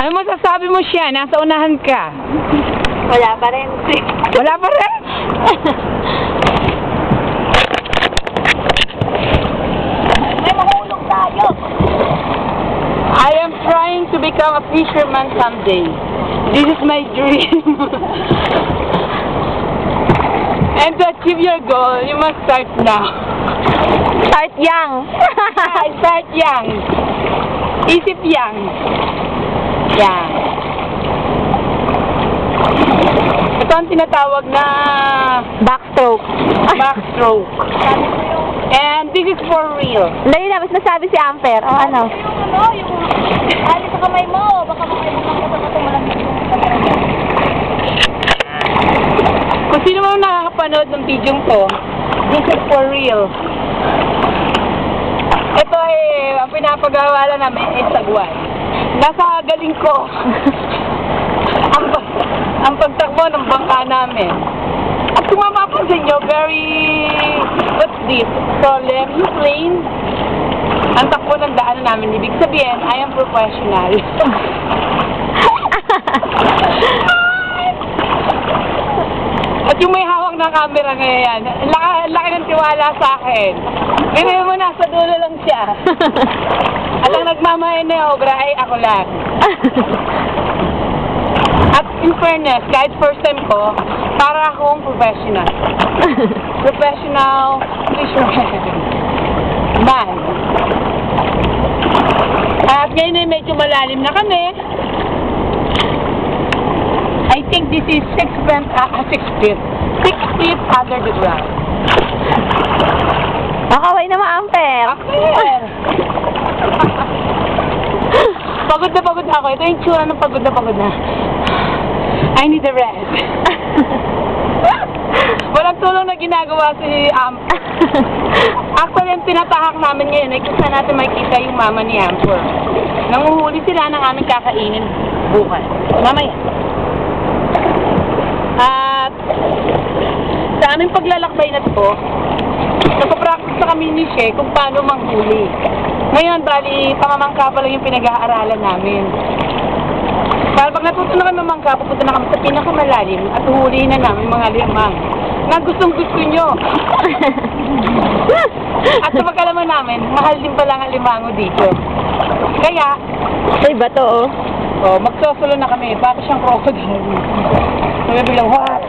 Ano masasabi mo siya? Nasa unahan ka. Wala pa rin. Wala pa rin? May mahulog tayo. I am trying to become a fisherman someday. This is my dream. And to achieve your goal, you must start now. Start young. Start young. Isip young. Yan. Ito ang tinatawag na Backstroke. backstroke. And this is for real. Dali na, mas nasabi si Amper. O ano? Yung ali sa kamay mo. Baka kamay mo lang sa matumalang yung kamay. Kung sino mo nakakapanood ng video to, this is for real. Ito ang pinapagawa lang namin ay sagwan. Nasa galing ko ang pagtakbo ng bangka namin. At kung mapapansin nyo, what's this? Solemn, plain. Ang takbo ng daanan namin, ibig sabihin, I am professional. At yung may hawak na camera ngayon, laki ng tiwala sa akin. Binayin mo, nasa dulo lang siya. At ang nagmamahin na obra ay ako lang. At in fairness, kahit first time ko, para akong professional. Professional fisherman. Man. At ngayon ay medyo malalim na kami. I think this is 6 feet under the ground. Makaway naman, Amper. Amper! Pagod na pagod ako. Ito yung tsura ng pagod na. I need a rest. Walang tulong na ginagawa si Amper. Actually, ang tinatahak namin ngayon ay kung saan natin makikita yung mama ni Amper. Nanguhuli sila ng aming kakainin bukas. Mamaya. At sa aming paglalakbay na ito, nagpa-practice na kami ni She kung paano manghuli. Ngayon, bali, pamamangka pa lang yung pinag-aaralan namin. Para pag natuto na kami mamangka, pupunta na kami sa pinakamalalim at huli na namin mga limang na gustong-gusto nyo. At sa pagkalaman namin, mahal din pala ang limango dito. Kaya, Ay, bato, oh. magsosolo na kami. Para siyang crocodile. Sabi bilang, what?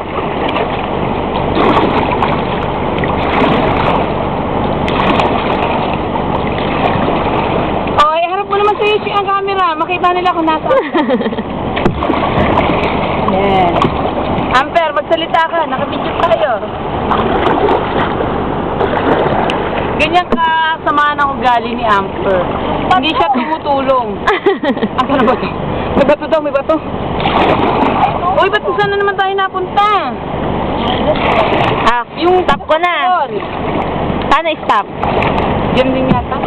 Okay, harap mo naman sa'yo ang camera. Makita nila kung nasa. Yan. Amper, magsalita ka. Nakabidyo tayo. Ganyan ka samahan ang ugali ni Amper. Hindi siya tumutulong. Ang ano ba ito? May bato daw, may bato. Uy, ba't kung saan na naman tayo napunta? Yung stop ko na. Sana stop. Diyan din yata.